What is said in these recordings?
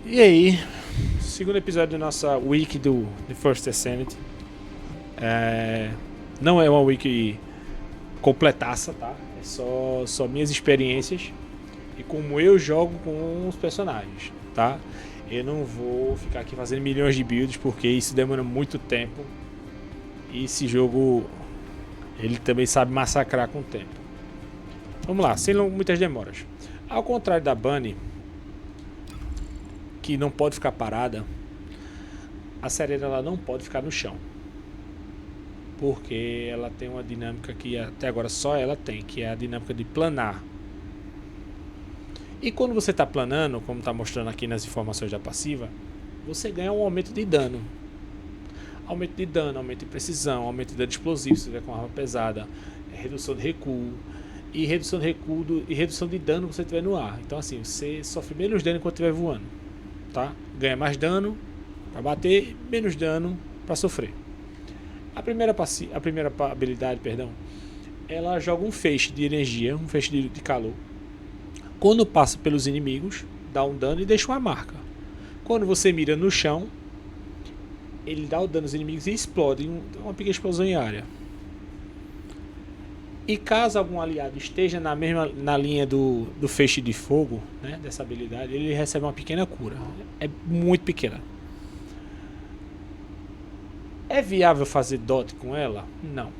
E aí, segundo episódio da nossa wiki do The First Ascent. Não é uma wiki completaça, tá? É só minhas experiências e como eu jogo com os personagens, tá? Eu não vou ficar aqui fazendo milhões de builds porque isso demora muito tempo. E esse jogo, ele também sabe massacrar com o tempo. Vamos lá, sem muitas demoras. Ao contrário da Bunny, que não pode ficar parada, a Serena ela não pode ficar no chão. Porque ela tem uma dinâmica que até agora só ela tem, que é a dinâmica de planar. E quando você está planando, como está mostrando aqui nas informações da passiva, você ganha um aumento de dano. Aumento de dano, aumento de precisão, aumento de dano explosivo se tiver com arma pesada, redução de recuo, e redução de recuo e redução de dano se você estiver no ar. Então assim, você sofre menos dano enquanto estiver voando, tá? Ganha mais dano para bater, menos dano para sofrer. A primeira habilidade, ela joga um feixe de energia, um feixe de calor. Quando passa pelos inimigos, dá um dano e deixa uma marca. Quando você mira no chão, ele dá o dano aos inimigos e explode, uma pequena explosão em área. E caso algum aliado esteja na linha do feixe de fogo, né, dessa habilidade, ele recebe uma pequena cura. É muito pequena. É viável fazer dot com ela? Não.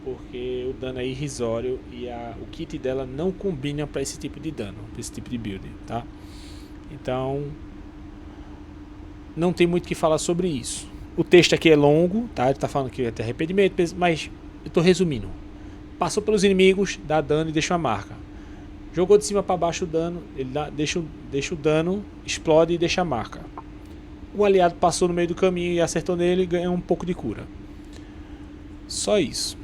Porque o dano é irrisório e o kit dela não combina para esse tipo de dano, para esse tipo de build, tá? Então, não tem muito o que falar sobre isso. O texto aqui é longo, tá? Ele tá falando que vai ter arrependimento, mas eu tô resumindo. Passou pelos inimigos, dá dano e deixa uma marca. Jogou de cima para baixo o dano, ele deixa o dano, explode e deixa a marca. O aliado passou no meio do caminho e acertou nele e ganhou um pouco de cura. Só isso.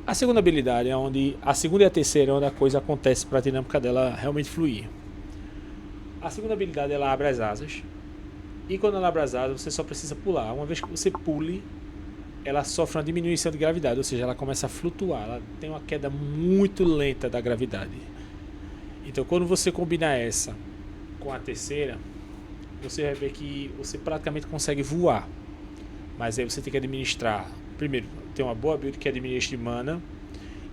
A segunda habilidade é onde a segunda e a terceira é onde a coisa acontece para a dinâmica dela realmente fluir. A segunda habilidade ela abre as asas. E quando ela abre as asas, você só precisa pular. Uma vez que você pule, ela sofre uma diminuição de gravidade, ou seja, ela começa a flutuar. Ela tem uma queda muito lenta da gravidade. Então, quando você combina essa com a terceira, você vai ver que você praticamente consegue voar. Mas aí você tem que administrar. Primeiro, ter uma boa build que administre mana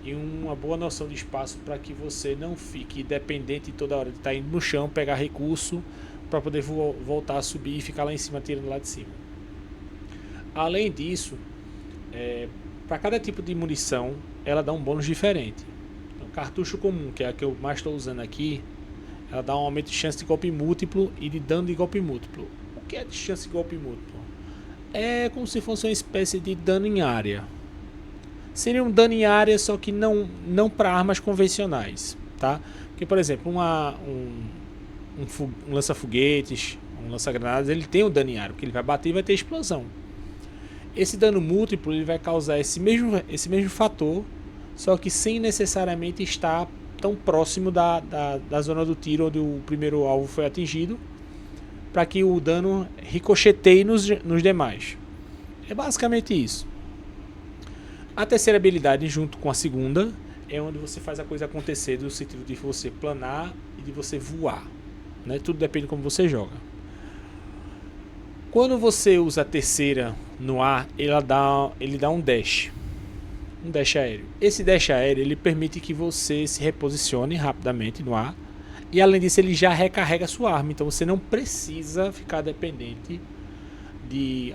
e uma boa noção de espaço para que você não fique dependente toda hora de estar indo no chão, pegar recurso para poder voltar a subir e ficar lá em cima tirando lá de cima. Além disso, para cada tipo de munição ela dá um bônus diferente. Então, cartucho comum, que é a que eu mais estou usando aqui, ela dá um aumento de chance de golpe múltiplo e de dano de golpe múltiplo. O que é de chance de golpe múltiplo? É como se fosse uma espécie de dano em área. Seria um dano em área, só que não para armas convencionais, tá? Porque, por exemplo, um lança-foguetes, um lança-granadas, ele tem um dano em área, porque ele vai bater e vai ter explosão. Esse dano múltiplo ele vai causar esse mesmo fator, só que sem necessariamente estar tão próximo da zona do tiro onde o primeiro alvo foi atingido, para que o dano ricocheteie nos demais. É basicamente isso. A terceira habilidade, junto com a segunda, é onde você faz a coisa acontecer, no sentido de você planar e de você voar, né? Tudo depende de como você joga. Quando você usa a terceira no ar, ele dá um dash aéreo. Esse dash aéreo ele permite que você se reposicione rapidamente no ar. E além disso, ele já recarrega a sua arma. Então você não precisa ficar dependente de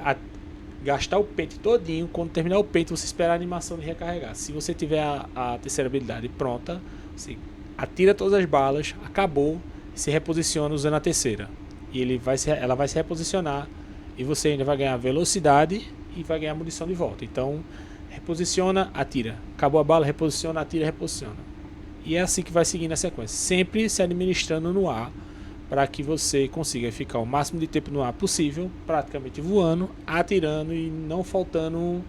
gastar o pente todinho. Quando terminar o pente, você espera a animação de recarregar. Se você tiver a terceira habilidade pronta, você atira todas as balas, acabou, se reposiciona usando a terceira. E ela vai se reposicionar. E você ainda vai ganhar velocidade e vai ganhar munição de volta. Então, reposiciona, atira. Acabou a bala, reposiciona, atira, reposiciona. E é assim que vai seguindo a sequência. Sempre se administrando no ar para que você consiga ficar o máximo de tempo no ar possível, praticamente voando, atirando e não faltando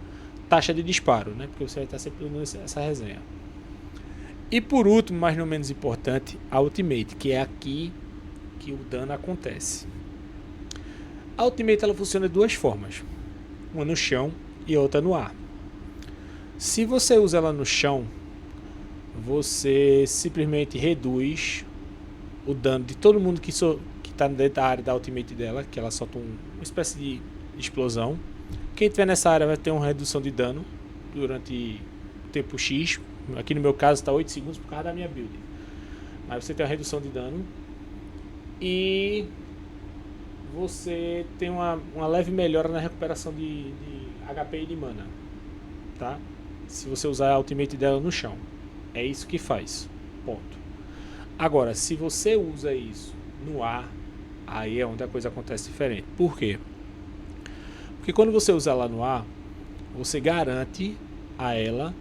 taxa de disparo, né? Porque você vai estar sempre dando essa resenha. E por último, mas não menos importante, a Ultimate, que é aqui que o dano acontece. A Ultimate ela funciona de duas formas. Uma no chão e outra no ar. Se você usa ela no chão, você simplesmente reduz o dano de todo mundo que tá dentro da área da ultimate dela, que ela solta uma espécie de explosão. Quem tiver nessa área vai ter uma redução de dano durante tempo X. Aqui no meu caso está 8 segundos por causa da minha build. Mas você tem uma redução de dano. E você tem uma leve melhora na recuperação de HP e de mana, tá? Se você usar a ultimate dela no chão. É isso que faz. Ponto. Agora, se você usa isso no ar, aí é onde a coisa acontece diferente. Por quê? Porque quando você usa ela no ar, você garante a ela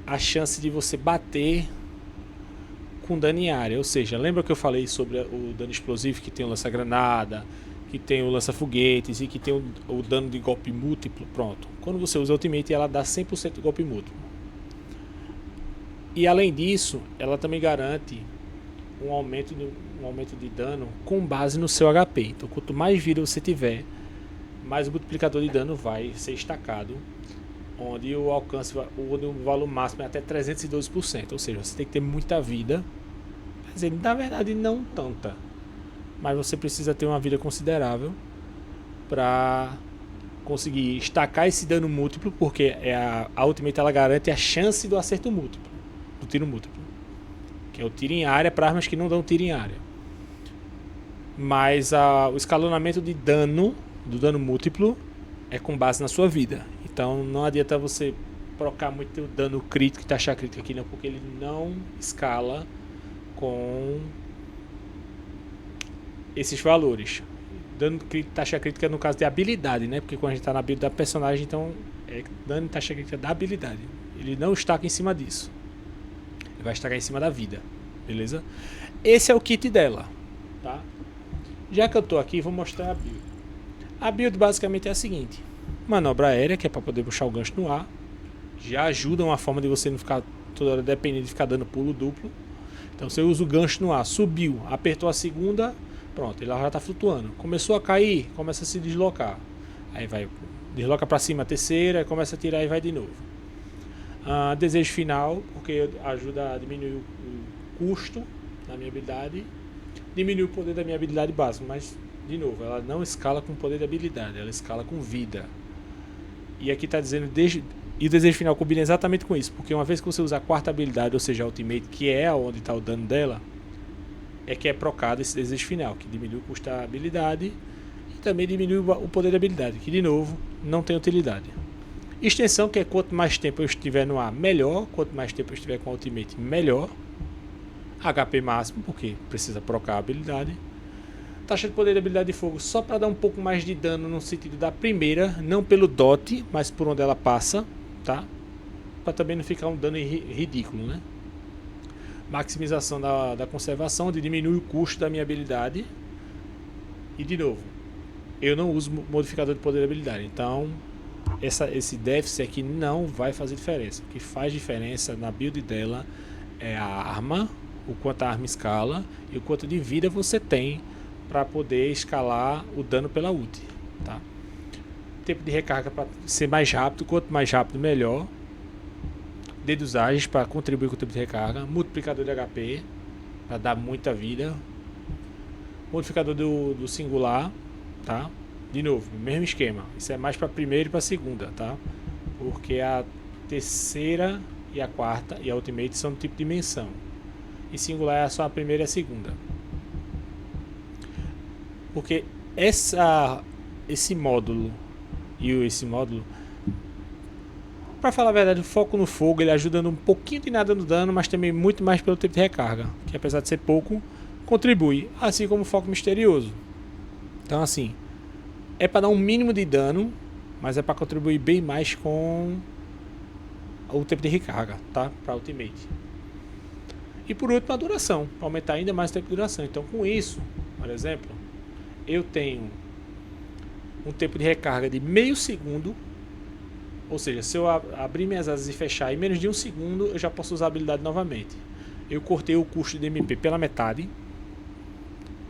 a chance de você bater com dano em área. Ou seja, lembra que eu falei sobre o dano explosivo, que tem o lança-granada, que tem o lança-foguetes e que tem o dano de golpe múltiplo? Pronto. Quando você usa a ultimate, ela dá 100% de golpe múltiplo. E além disso, ela também garante um aumento de dano com base no seu HP. Então, quanto mais vida você tiver, mais o multiplicador de dano vai ser estacado, onde o alcance, onde o valor máximo é até 312%. Ou seja, você tem que ter muita vida. Quer dizer, na verdade, não tanta, mas você precisa ter uma vida considerável para conseguir estacar esse dano múltiplo, porque a ultimate ela garante a chance do acerto múltiplo, do tiro múltiplo, que é o tiro em área para armas que não dão tiro em área. Mas o escalonamento de dano, do dano múltiplo, é com base na sua vida. Então não adianta você procar muito o dano crítico e taxa crítica aqui não, porque ele não escala com esses valores. Dano crítico, taxa crítica no caso de habilidade, né? Porque quando a gente está na build da personagem, então é dano e taxa crítica da habilidade. Ele não estaca em cima disso. Ele vai estacar em cima da vida, beleza? Esse é o kit dela, tá? Já que eu tô aqui, vou mostrar a build. A build basicamente é a seguinte: manobra aérea, que é para poder puxar o gancho no ar. Já ajuda uma forma de você não ficar toda hora dependendo de ficar dando pulo duplo. Então você usa o gancho no ar, subiu, apertou a segunda, pronto, ele já está flutuando. Começou a cair, começa a se deslocar. Aí vai, desloca para cima a terceira, começa a tirar e vai de novo. Desejo final, porque ajuda a diminuir o custo da minha habilidade, diminui o poder da minha habilidade básica, mas de novo, ela não escala com poder de habilidade, ela escala com vida. E aqui está dizendo, e o desejo final combina exatamente com isso, porque uma vez que você usa a quarta habilidade, ou seja, a ultimate, que é onde está o dano dela, é que é procado esse desejo final, que diminui o custo da habilidade e também diminui o poder da habilidade, que de novo não tem utilidade. Extensão, que é quanto mais tempo eu estiver no ar, melhor. Quanto mais tempo eu estiver com a ultimate, melhor. HP máximo, porque precisa procar a habilidade. Taxa de poder de habilidade de fogo, só para dar um pouco mais de dano no sentido da primeira, não pelo dot, mas por onde ela passa, tá? Para também não ficar um dano ridículo, né? Maximização da conservação, onde diminui o custo da minha habilidade. E de novo, eu não uso modificador de poder de habilidade, então esse déficit aqui não vai fazer diferença. O que faz diferença na build dela é a arma, o quanto a arma escala e o quanto de vida você tem para poder escalar o dano pela ult, tá? Tempo de recarga para ser mais rápido, quanto mais rápido melhor. Dedusagens para contribuir com o tempo de recarga, multiplicador de HP para dar muita vida, modificador do singular, tá? De novo, mesmo esquema. Isso é mais para primeira e para segunda, tá? Porque a terceira e a quarta e a ultimate são do tipo de menção. E singular é só a primeira e a segunda. Porque esse módulo e esse módulo, para falar a verdade, o foco no fogo ele ajuda um pouquinho de nada no dano, mas também muito mais pelo tempo de recarga, que apesar de ser pouco, contribui, assim como o foco misterioso. Então assim, é para dar um mínimo de dano, mas é para contribuir bem mais com o tempo de recarga, tá? Para ultimate. E por último a duração, para aumentar ainda mais o tempo de duração. Então com isso, por exemplo, eu tenho um tempo de recarga de meio segundo, ou seja, se eu abrir minhas asas e fechar em menos de um segundo, eu já posso usar a habilidade novamente. Eu cortei o custo de MP pela metade,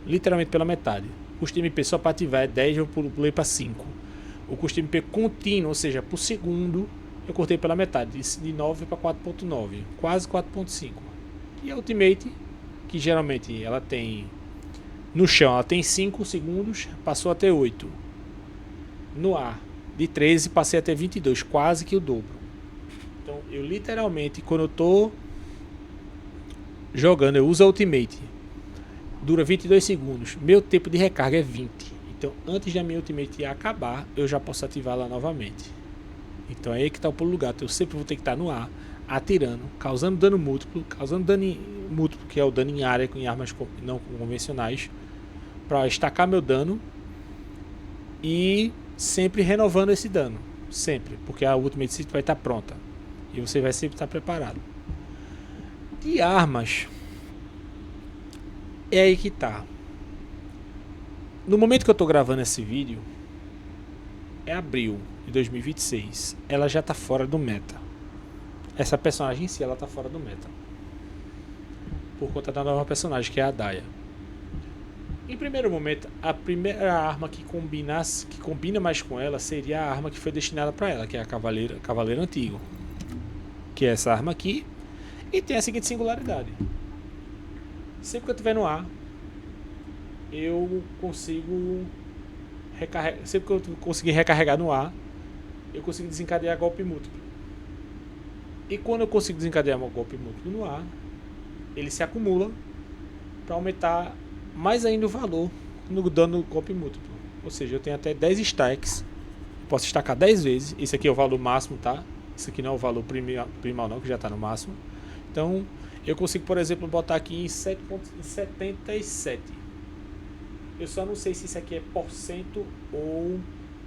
literalmente pela metade. O custo de MP só para ativar é 10, eu pulei para 5. O custo de MP contínuo, ou seja, por segundo, eu cortei pela metade, de 9 para 4.9, quase 4.5. E a ultimate, que geralmente ela tem No chão ela tem 5 segundos, passou a ter 8. No ar, de 13 passei a ter 22, quase que o dobro. Então eu literalmente, quando eu tô jogando, eu uso a Ultimate, dura 22 segundos, meu tempo de recarga é 20. Então antes da minha Ultimate acabar, eu já posso ativar ela novamente. Então é aí que tá o pulo do gato. Eu sempre vou ter que estar no ar, atirando, causando dano múltiplo, que é o dano em área em armas não convencionais, para estacar meu dano e sempre renovando esse dano, sempre, porque a Ultimate City vai estar pronta e você vai sempre estar preparado. De armas, é aí que tá. No momento que eu tô gravando esse vídeo, é abril de 2026, ela já tá fora do meta. Essa personagem em si, ela tá fora do meta, por conta da nova personagem, que é a Daya. Em primeiro momento, a primeira arma que combina mais com ela seria a arma que foi destinada para ela, que é a Cavaleiro Antigo, que é essa arma aqui. E tem a seguinte singularidade: sempre que eu estiver no ar, eu consigo recarregar. Sempre que eu conseguir recarregar no ar, eu consigo desencadear golpe múltiplo. E quando eu consigo desencadear um golpe múltiplo no ar, ele se acumula para aumentar mais ainda o valor no dano do golpe múltiplo. Ou seja, eu tenho até 10 stacks. Posso estacar 10 vezes. Esse aqui é o valor máximo, tá? Esse aqui não é o valor primal não, que já está no máximo. Então eu consigo, por exemplo, botar aqui em 7,77. Eu só não sei se isso aqui é porcento ou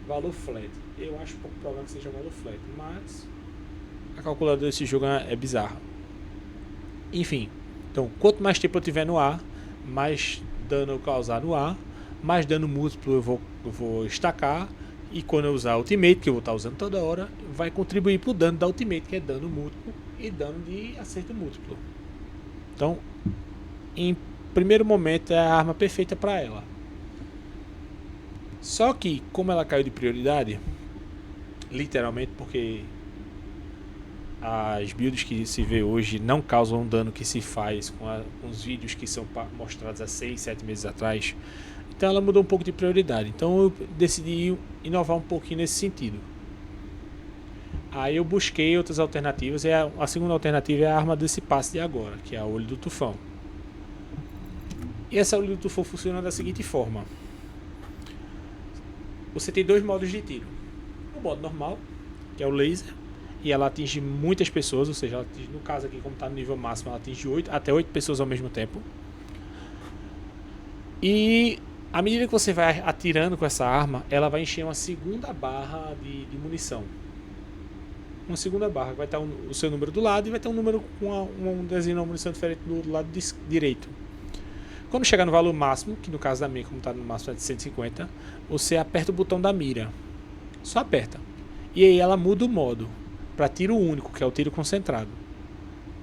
valor flat. Eu acho pouco provável que seja valor flat, mas a calculadora desse jogo é bizarra. Enfim, então quanto mais tempo eu tiver no ar, mais dano eu causar no ar, mais dano múltiplo eu vou estacar. E quando eu usar a Ultimate, que eu vou estar usando toda hora, vai contribuir para o dano da Ultimate, que é dano múltiplo e dano de acerto múltiplo. Então, em primeiro momento, é a arma perfeita para ela. Só que, como ela caiu de prioridade, literalmente porque as builds que se vê hoje não causam o dano que se faz com os vídeos que são mostrados há 6, 7 meses atrás. Então ela mudou um pouco de prioridade. Então eu decidi inovar um pouquinho nesse sentido. Aí eu busquei outras alternativas. E a segunda alternativa é a arma desse passe de agora, que é a Olho do Tufão. E essa Olho do Tufão funciona da seguinte forma: você tem 2 modos de tiro. O modo normal, que é o laser, e ela atinge muitas pessoas. Ou seja, ela atinge, no caso aqui, como está no nível máximo, ela atinge até 8 pessoas ao mesmo tempo. E à medida que você vai atirando com essa arma, ela vai encher uma segunda barra de munição. Uma segunda barra, vai estar o seu número do lado e vai ter um número com um desenho de munição diferente do lado direito. Quando chegar no valor máximo, que no caso da minha, como está no máximo é de 150, você aperta o botão da mira. Só aperta. E aí ela muda o modo para tiro único, que é o tiro concentrado.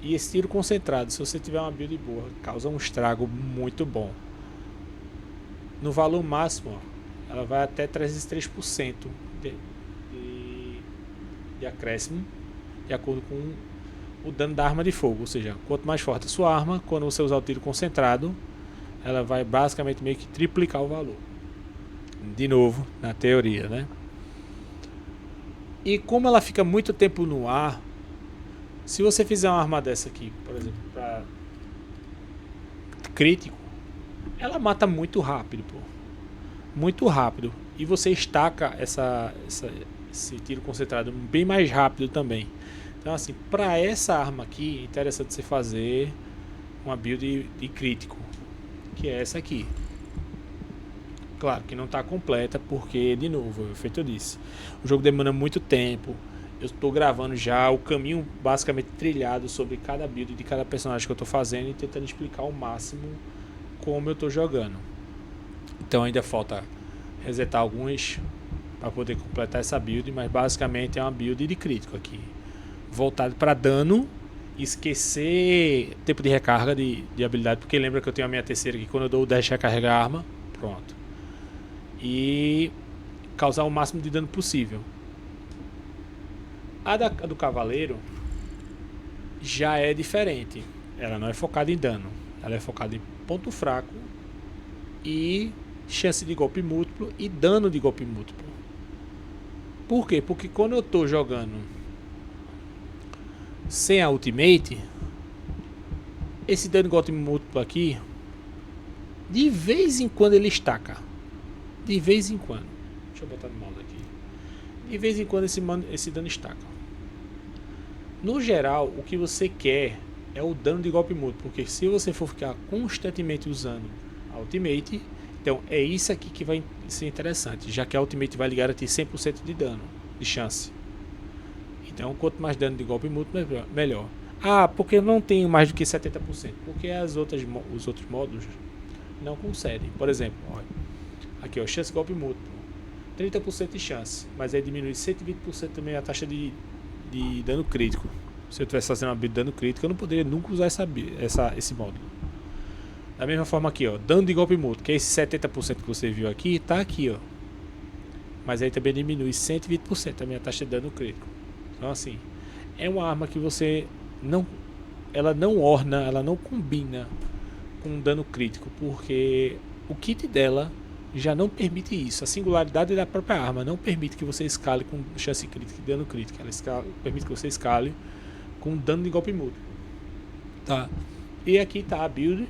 E esse tiro concentrado, se você tiver uma build boa, causa um estrago muito bom. No valor máximo, ó, ela vai até 303% de acréscimo, de acordo com o dano da arma de fogo. Ou seja, quanto mais forte a sua arma, quando você usar o tiro concentrado, ela vai basicamente meio que triplicar o valor. De novo, na teoria, né? E como ela fica muito tempo no ar, se você fizer uma arma dessa aqui, por exemplo, para crítico, ela mata muito rápido, pô. Muito rápido. E você estaca esse tiro concentrado bem mais rápido também. Então assim, para essa arma aqui, é interessante você fazer uma build de crítico, que é essa aqui. Claro que não está completa, porque, de novo, feito eu disse, o jogo demanda muito tempo. Eu estou gravando já o caminho basicamente trilhado sobre cada build de cada personagem que eu estou fazendo e tentando explicar ao máximo como eu estou jogando. Então ainda falta resetar alguns para poder completar essa build, mas basicamente é uma build de crítico aqui, voltado para dano, esquecer tempo de recarga de habilidade, porque lembra que eu tenho a minha terceira que quando eu dou o dash recarrega a arma, pronto, e causar o máximo de dano possível. A do cavaleiro já é diferente, ela não é focada em dano, ela é focada em ponto fraco e chance de golpe múltiplo e dano de golpe múltiplo. Por quê? Porque quando eu tô jogando sem a ultimate, esse dano de golpe múltiplo aqui, de vez em quando ele estaca. De vez em quando. Deixa eu botar no mouse aqui. De vez em quando esse dano estaca. No geral, o que você quer é o dano de golpe múltiplo, porque se você for ficar constantemente usando a ultimate, então é isso aqui que vai ser interessante, já que a ultimate vai lhe garantir 100% de dano, de chance. Então quanto mais dano de golpe múltiplo, melhor. Ah, porque eu não tenho mais do que 70%, porque os outros modos não concedem. Por exemplo, olha, aqui ó, chance de golpe múltiplo, 30% de chance, mas aí diminui 120% também a taxa de dano crítico. Se eu estivesse fazendo uma build de dano crítico, eu não poderia nunca usar esse módulo. Da mesma forma aqui, ó, dano de golpe múltiplo, que é esse 70% que você viu aqui, tá aqui, ó. Mas aí também diminui 120% também a taxa de dano crítico. Então assim, é uma arma que você ela não orna, ela não combina com dano crítico, porque o kit dela já não permite isso. A singularidade da própria arma não permite que você escale com chance crítica e dano crítico. Ela permite que você escale com dano de golpe múltiplo. Tá? E aqui tá a build.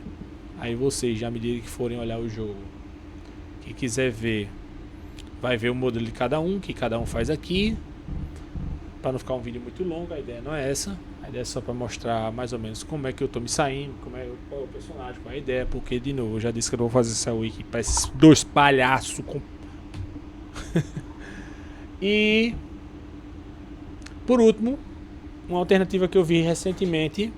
Aí vocês, já à medida que forem olhar o jogo, quem quiser ver, vai ver o modelo de cada um, que cada um faz aqui. Para não ficar um vídeo muito longo, a ideia não é essa. A ideia é só para mostrar mais ou menos como é que eu tô me saindo, qual é o personagem, qual é a ideia, porque de novo, eu já disse que eu não vou fazer essa wiki para esses dois palhaços com... E por último, uma alternativa que eu vi recentemente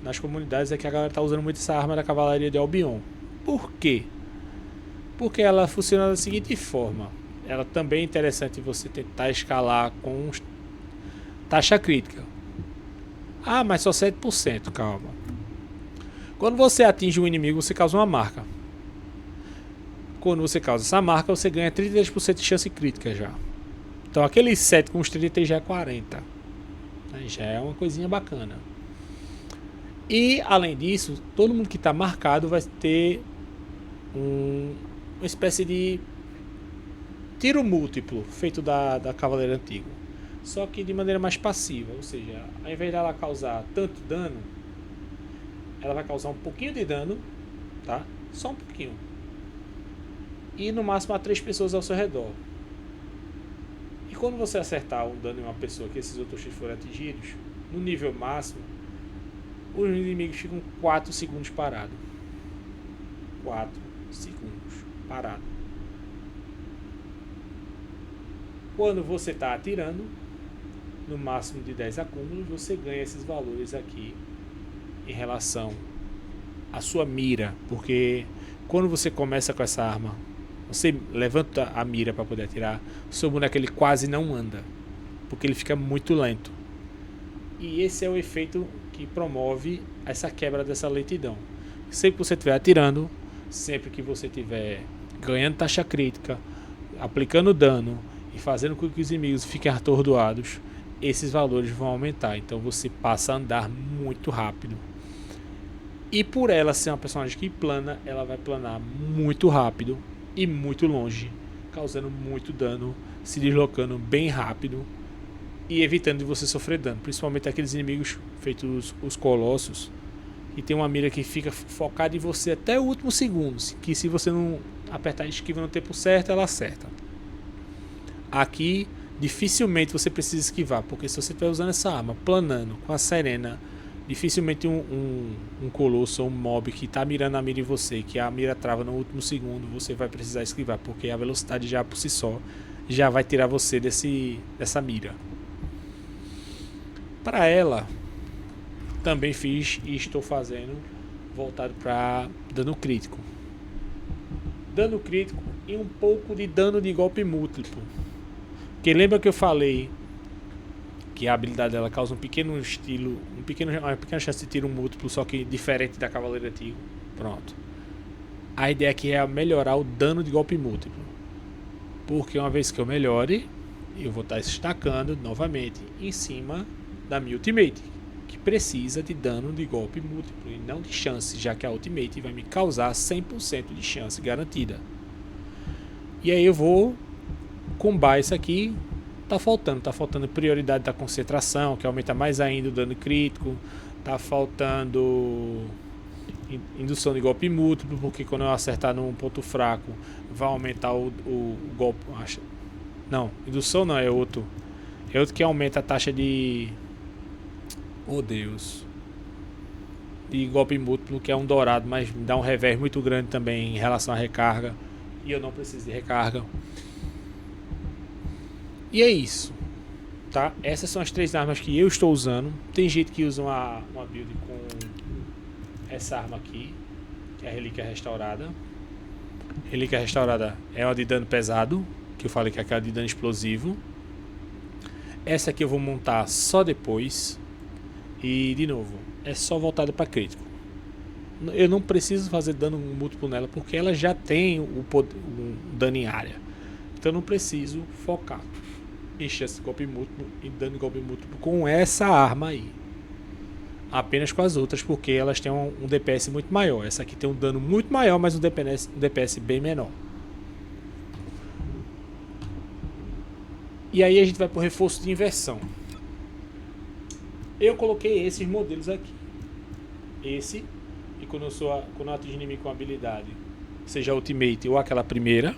nas comunidades é que a galera tá usando muito essa arma da Cavalaria de Albion. Por quê? Porque ela funciona da seguinte forma. Ela também é interessante você tentar escalar com taxa crítica. Ah, mas só 7%, calma. Quando você atinge um inimigo, você causa uma marca. Quando você causa essa marca, você ganha 33% de chance crítica já. Então aquele 7 com os 30 já é 40. Já é uma coisinha bacana. E além disso, todo mundo que está marcado vai ter uma espécie de tiro múltiplo feito da Cavaleira Antigo. Só que de maneira mais passiva, ou seja, ao invés dela causar tanto dano, ela vai causar um pouquinho de dano, tá? Só um pouquinho. E no máximo a 3 pessoas ao seu redor. E quando você acertar um dano em uma pessoa que esses outros forem atingidos, no nível máximo, os inimigos ficam 4 segundos parados. 4 segundos parado. Quando você está atirando, no máximo de 10 acúmulos, você ganha esses valores aqui em relação à sua mira, porque quando você começa com essa arma, você levanta a mira para poder atirar, o seu boneco ele quase não anda, porque ele fica muito lento. E esse é o efeito que promove essa quebra dessa lentidão. Sempre que você estiver atirando, sempre que você estiver ganhando taxa crítica, aplicando dano e fazendo com que os inimigos fiquem atordoados, esses valores vão aumentar. Então você passa a andar muito rápido. E por ela ser uma personagem que plana, ela vai planar muito rápido e muito longe, causando muito dano, se deslocando bem rápido e evitando de você sofrer dano, principalmente aqueles inimigos feitos os colossos, e tem uma mira que fica focada em você até o último segundo, que se você não apertar a esquiva no tempo certo, ela acerta. Aqui dificilmente você precisa esquivar, porque se você estiver usando essa arma planando com a Serena, dificilmente um colosso ou um mob que está mirando a mira em você, que a mira trava no último segundo, você vai precisar esquivar, porque a velocidade já por si só já vai tirar você dessa mira. Para ela, também fiz e estou fazendo voltado para dano crítico. Dano crítico e um pouco de dano de golpe múltiplo. Porque lembra que eu falei que a habilidade dela causa uma pequena chance de tiro múltiplo, só que diferente da Cavaleira Antigo. Pronto. A ideia aqui é melhorar o dano de golpe múltiplo. Porque uma vez que eu melhore, eu vou estar destacando novamente em cima da minha ultimate, que precisa de dano de golpe múltiplo e não de chance, já que a Ultimate vai me causar 100% de chance garantida. E aí eu vou combar isso aqui. Tá faltando prioridade da concentração, que aumenta mais ainda o dano crítico. Tá faltando indução de golpe múltiplo, porque quando eu acertar num ponto fraco vai aumentar o golpe. Não, indução não, é outro. É outro que aumenta a taxa de... Oh Deus. De golpe múltiplo, que é um dourado, mas me dá um revés muito grande também em relação à recarga. E eu não preciso de recarga. E é isso, tá? Essas são as 3 armas que eu estou usando. Tem gente que usa uma build com essa arma aqui, que é a Relíquia Restaurada. Relíquia Restaurada é uma de dano pesado, que eu falei que é aquela de dano explosivo. Essa aqui eu vou montar só depois. E de novo, é só voltada para crítico. Eu não preciso fazer dano múltiplo nela, porque ela já tem o dano em área. Então eu não preciso focar em chance de golpe múltiplo e dano de golpe múltiplo com essa arma aí. Apenas com as outras, porque elas têm um DPS muito maior. Essa aqui tem um dano muito maior, mas um DPS bem menor. E aí a gente vai para o reforço de inversão. Eu coloquei esses modelos aqui. Esse, e quando eu atingo inimigo com habilidade, seja a Ultimate ou aquela primeira,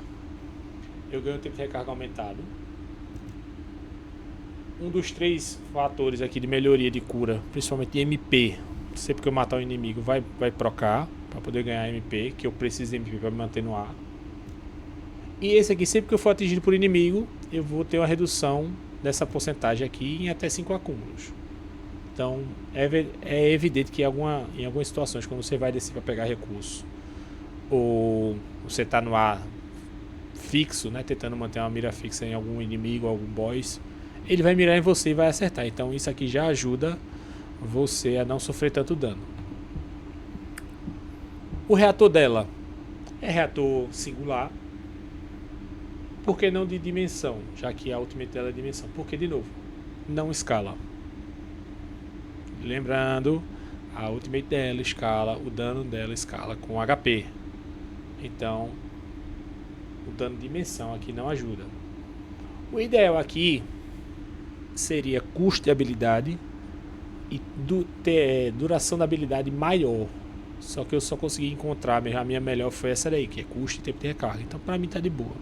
eu ganho tempo de recarga aumentado. Um dos 3 fatores aqui de melhoria de cura, principalmente de MP, sempre que eu matar o inimigo vai procar, para poder ganhar MP, que eu preciso de MP para me manter no ar. E esse aqui, sempre que eu for atingido por inimigo, eu vou ter uma redução dessa porcentagem aqui em até 5 acúmulos. Então é evidente que em algumas situações, quando você vai descer para pegar recurso, ou você está no ar fixo, né, tentando manter uma mira fixa em algum inimigo, algum boss, ele vai mirar em você e vai acertar. Então isso aqui já ajuda você a não sofrer tanto dano. O reator dela é reator singular. Por que não de dimensão? Já que a Ultimate dela é dimensão. Porque, de novo, não escala. Lembrando, a Ultimate dela escala, o dano dela escala com HP. Então, o dano de dimensão aqui não ajuda. O ideal aqui seria custo de habilidade e ter duração da habilidade maior. Só que eu só consegui encontrar, a minha melhor foi essa daí, que é custo e tempo de recarga. Então pra mim tá de boa.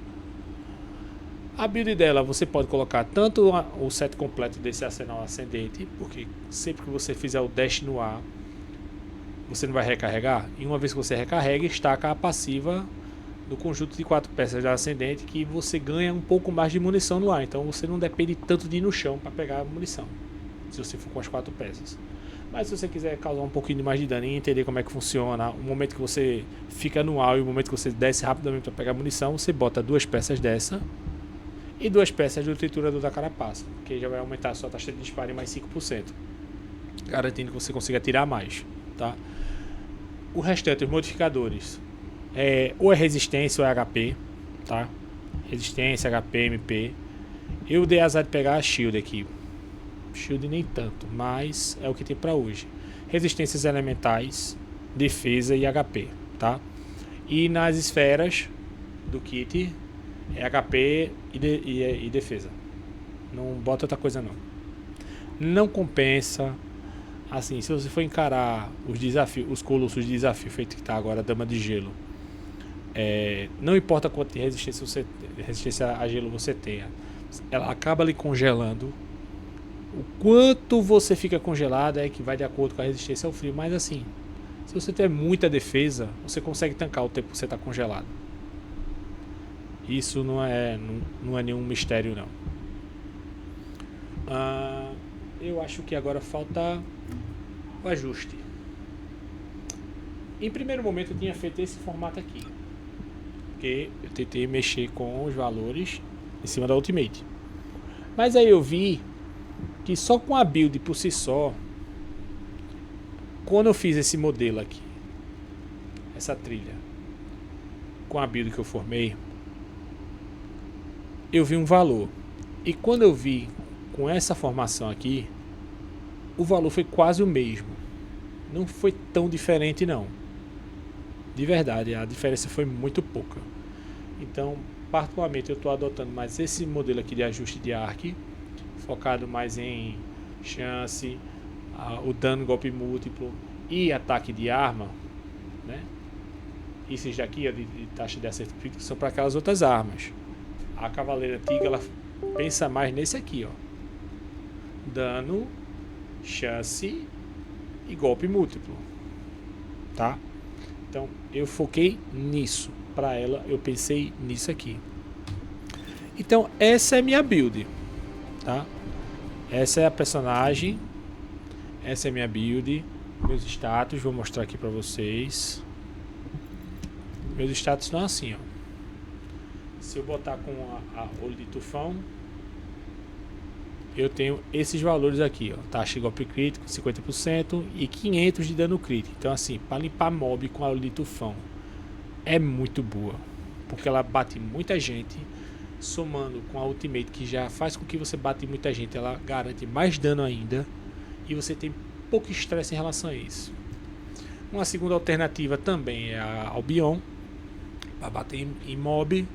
A build dela você pode colocar tanto o set completo desse arsenal ascendente, porque sempre que você fizer o dash no ar, você não vai recarregar. E uma vez que você recarrega, estaca a passiva do conjunto de 4 peças da ascendente, que você ganha um pouco mais de munição no ar. Então você não depende tanto de ir no chão para pegar a munição, se você for com as 4 peças. Mas se você quiser causar um pouquinho mais de dano e entender como é que funciona, o momento que você fica no ar e o momento que você desce rapidamente para pegar munição, você bota 2 peças dessa e 2 peças do triturador da carapaça, que já vai aumentar a sua taxa de disparo em mais 5%, garantindo que você consiga atirar mais, tá? O restante, os modificadores, ou é resistência ou é HP, tá? Resistência, HP, MP. Eu dei azar de pegar a shield aqui. Shield nem tanto, mas é o que tem pra hoje. Resistências elementais, defesa e HP, tá? E nas esferas do kit é HP e defesa. Não bota outra coisa não. Não compensa. Assim, se você for encarar os desafios, os colossos de desafio feito que tá agora, a Dama de Gelo, não importa quanto de resistência a gelo você tenha, ela acaba lhe congelando. O quanto você fica congelado é que vai de acordo com a resistência ao frio. Mas assim, se você tem muita defesa, você consegue tancar o tempo que você está congelado. Isso não é nenhum mistério não. Eu acho que agora falta o ajuste. Em primeiro momento eu tinha feito esse formato aqui, porque eu tentei mexer com os valores em cima da Ultimate. Mas aí eu vi que só com a build por si só, quando eu fiz esse modelo aqui, essa trilha, com a build que eu formei, eu vi um valor. E quando eu vi com essa formação aqui, o valor foi quase o mesmo. Não foi tão diferente não. De verdade, a diferença foi muito pouca. Então, particularmente eu estou adotando mais esse modelo aqui de ajuste de arc, focado mais em chance, o dano golpe múltiplo e ataque de arma, né? Esses daqui de taxa de acerto crítico são para aquelas outras armas. A Cavaleira Antiga ela pensa mais nesse aqui, ó. Dano, chance e golpe múltiplo, tá? Então eu foquei nisso. Para ela eu pensei nisso aqui. Então essa é minha build, tá? Essa é a personagem. Essa é minha build. Meus status, vou mostrar aqui para vocês. Meus status não é assim, ó. Se eu botar com a olho de tufão, eu tenho esses valores aqui, ó. Taxa de golpe crítico 50% e 500 de dano crítico. Então assim, para limpar mob com a olho de tufão é muito boa, porque ela bate muita gente, somando com a ultimate que já faz com que você bate muita gente, ela garante mais dano ainda e você tem pouco estresse em relação a isso. Uma segunda alternativa também é a Albion, para bater em mob,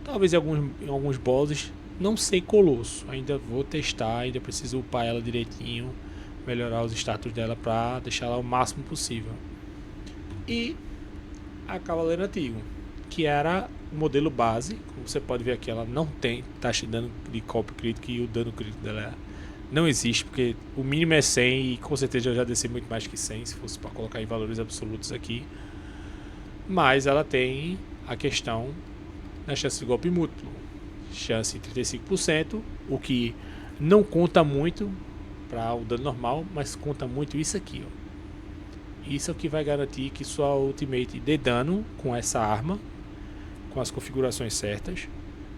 talvez em alguns bosses, não sei Colosso, ainda vou testar, ainda preciso upar ela direitinho, melhorar os status dela para deixar ela o máximo possível. E a Cavaleira Antiga, que era o modelo base, como você pode ver aqui, ela não tem taxa de dano de golpe crítico e o dano crítico dela não existe, porque o mínimo é 100 e com certeza eu já desci muito mais que 100 se fosse para colocar em valores absolutos aqui. Mas ela tem a questão da chance de golpe múltiplo, chance de 35%, o que não conta muito para o dano normal, mas conta muito isso aqui, ó. Isso é o que vai garantir que sua ultimate dê dano com essa arma, com as configurações certas,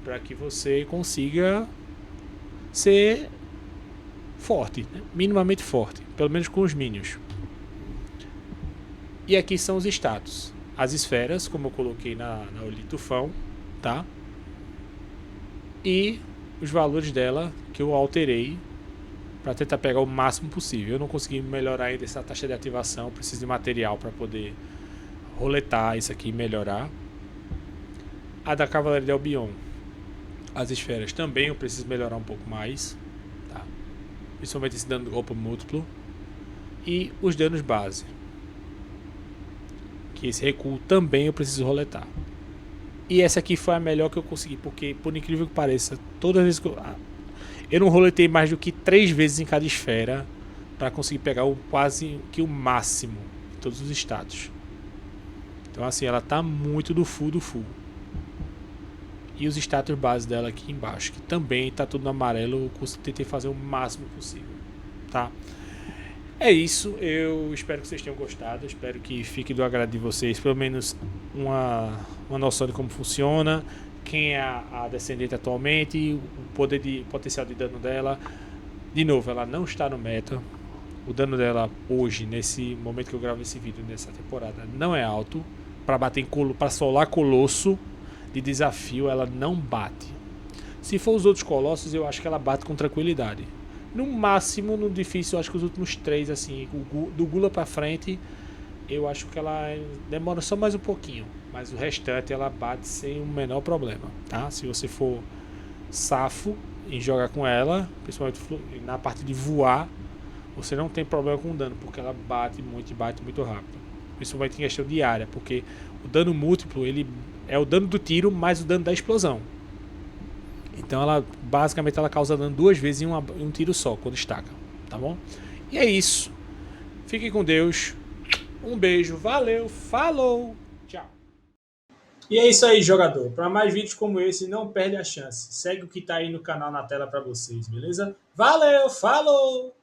para que você consiga ser forte, né? Minimamente forte, pelo menos com os minions. E aqui são os status. As esferas, como eu coloquei na olho de tufão, tá? E os valores dela que eu alterei para tentar pegar o máximo possível. Eu não consegui melhorar ainda essa taxa de ativação, preciso de material para poder roletar isso aqui e melhorar. A da Cavaleira de Albion, as esferas também eu preciso melhorar um pouco mais, tá? Principalmente esse dano de golpe múltiplo e os danos base, que esse recuo também eu preciso roletar. E essa aqui foi a melhor que eu consegui, porque por incrível que pareça, todas as vezes que eu não roletei mais do que 3 vezes em cada esfera para conseguir pegar quase que o máximo de todos os status. Então assim, ela tá muito do full. E os status base dela aqui embaixo, que também tá tudo no amarelo, eu tentei fazer o máximo possível, tá? É isso, eu espero que vocês tenham gostado, espero que fique do agrado de vocês, pelo menos uma noção de como funciona, quem é a descendente atualmente, o potencial de dano dela. De novo, ela não está no meta, o dano dela hoje, nesse momento que eu gravo esse vídeo, nessa temporada, não é alto, para bater para solar colosso de desafio ela não bate. Se for os outros colossos, eu acho que ela bate com tranquilidade. No máximo, no difícil, eu acho que os últimos 3, assim, do Gula pra frente, eu acho que ela demora só mais um pouquinho. Mas o restante ela bate sem o menor problema, tá? Se você for safo em jogar com ela, principalmente na parte de voar, você não tem problema com o dano, porque ela bate muito rápido. Principalmente em questão de área, porque o dano múltiplo, ele é o dano do tiro mais o dano da explosão. Então ela basicamente ela causa dano 2 vezes em um tiro só quando estaca, tá bom? E é isso. Fiquem com Deus. Um beijo, valeu, falou, tchau. E é isso aí, jogador. Para mais vídeos como esse, não perde a chance. Segue o que tá aí no canal na tela para vocês, beleza? Valeu, falou.